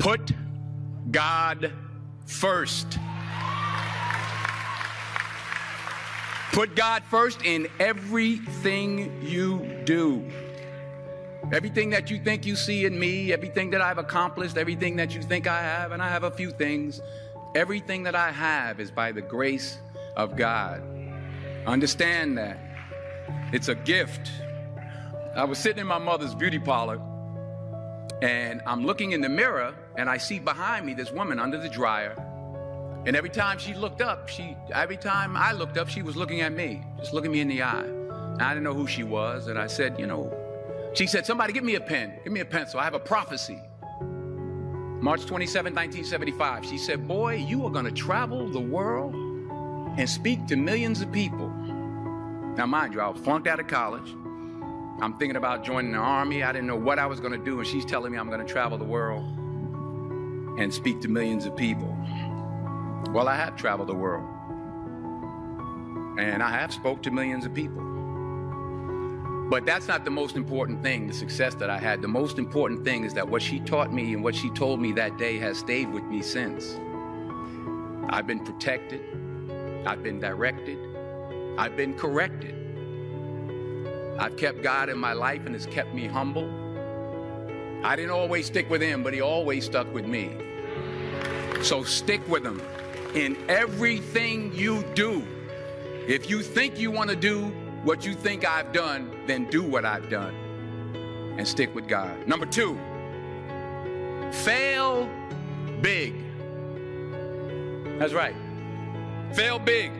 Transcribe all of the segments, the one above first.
Put God first. Put God first in everything you do. Everything that you think you see in me, everything that I've accomplished, everything that you think I have, and I have a few things, everything that I have is by the grace of God. Understand that. It's a gift. I was sitting in my mother's beauty parlor, and I'm looking in the mirror, and I see behind me this woman under the dryer. And every time she looked up, every time I looked up, she was looking at me, just looking me in the eye. And I didn't know who she was, and I said, she said, somebody give me a pen, give me a pencil. I have a prophecy. March 27, 1975. She said, boy, you are going to travel the world and speak to millions of people. Now, mind you, I was flunked out of college. I'm thinking about joining the army. I didn't know what I was going to do, and she's telling me I'm going to travel the world and speak to millions of people. Well, I have traveled the world, and I have spoke to millions of people. But that's not the most important thing, the success that I had. The most important thing is that what she taught me and what she told me that day has stayed with me since. I've been protected. I've been directed. I've been corrected. I've kept God in my life, and it's kept me humble. I didn't always stick with him, but he always stuck with me. So stick with him in everything you do. If you think you want to do what you think I've done, then do what I've done and stick with God. Number 2, fail big. That's right. Fail big.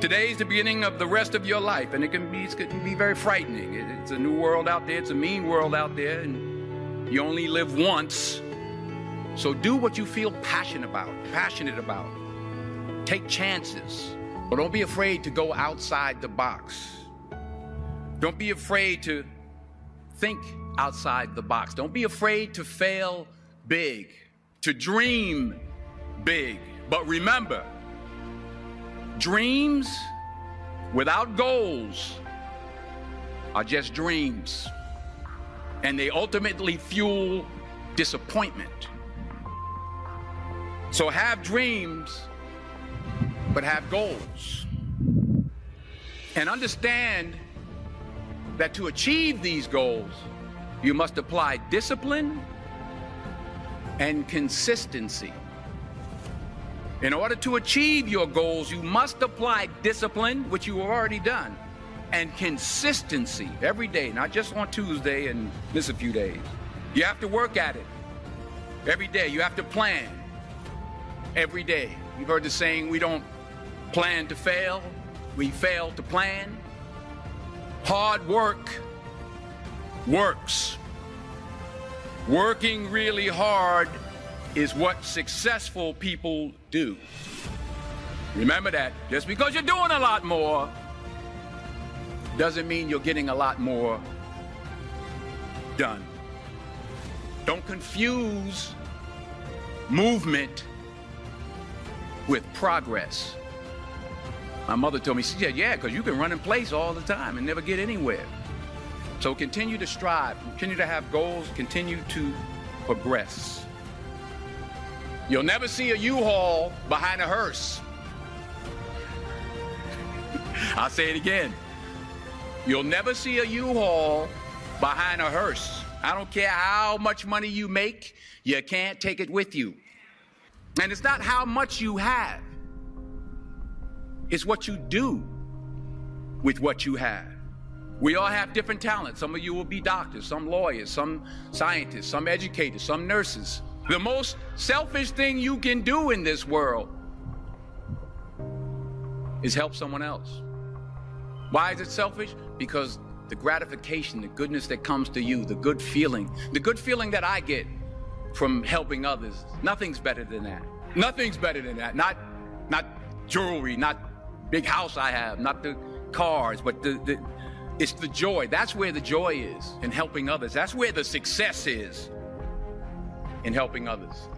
Today's the beginning of the rest of your life, and it can be very frightening. It's a new world out there. It's a mean world out there, and you only live once. So do what you feel passionate about. Take chances, but don't be afraid to go outside the box. Don't be afraid to think outside the box. Don't be afraid to fail big, to dream big. But remember, dreams without goals are just dreams, and they ultimately fuel disappointment. So have dreams, but have goals. And understand that to achieve these goals, you must apply discipline and consistency. In order to achieve your goals, you must apply discipline, which you have already done, and consistency every day, not just on Tuesday and miss a few days. You have to work at it every day. You have to plan every day. You've heard the saying, we don't plan to fail, we fail to plan. Hard work works. Working really hard is what successful people do. Remember that. Just because you're doing a lot more doesn't mean you're getting a lot more done. Don't confuse movement with progress. My mother told me, she said, yeah, because you can run in place all the time and never get anywhere. So continue to strive, continue to have goals, continue to progress. You'll never see a U-Haul behind a hearse. I'll say it again. You'll never see a U-Haul behind a hearse. I don't care how much money you make, you can't take it with you. And it's not how much you have. It's what you do with what you have. We all have different talents. Some of you will be doctors, some lawyers, some scientists, some educators, some nurses. The most selfish thing you can do in this world is help someone else. Why is it selfish? Because the gratification, the goodness that comes to you, the good feeling that I get from helping others, nothing's better than that. Nothing's better than that. Not jewelry, not big house I have, not the cars, but it's the joy. That's where the joy is, in helping others. That's where the success is, in helping others.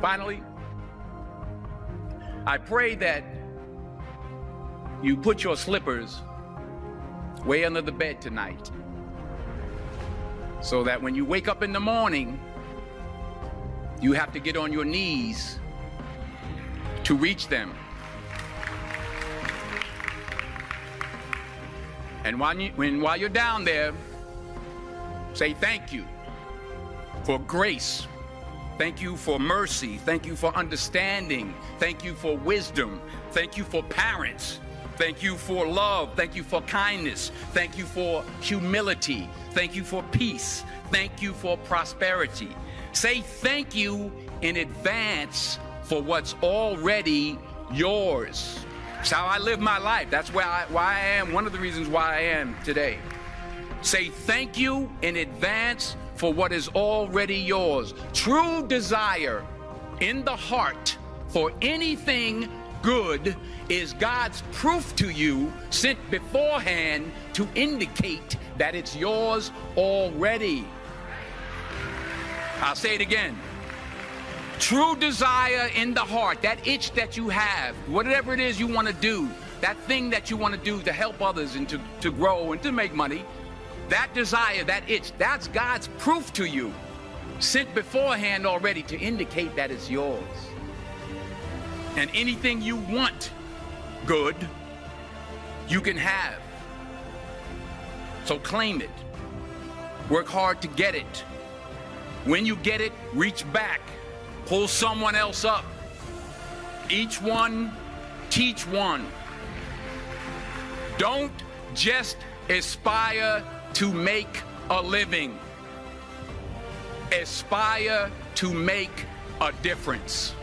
Finally, I pray that you put your slippers way under the bed tonight, so that when you wake up in the morning, You have to get on your knees to reach them. And while you're down there, say thank you for grace. Thank you for mercy. Thank you for understanding. Thank you for wisdom. Thank you for parents. Thank you for love. Thank you for kindness. Thank you for humility. Thank you for peace. Thank you for prosperity. Say thank you in advance for what's already yours. It's how I live my life. That's why I am, one of the reasons why I am today. Say thank you in advance for what is already yours. True desire in the heart for anything good is God's proof to you, sent beforehand to indicate that it's yours already. I'll say it again. True desire in the heart, that itch that you have, whatever it is you want to do, that thing that you want to do to help others and to grow and to make money, that desire, that itch, that's God's proof to you, sent beforehand already to indicate that it's yours. And anything you want good, you can have. So claim it. Work hard to get it. When you get it, reach back. Pull someone else up. Each one, teach one. Don't just aspire to make a living. Aspire to make a difference.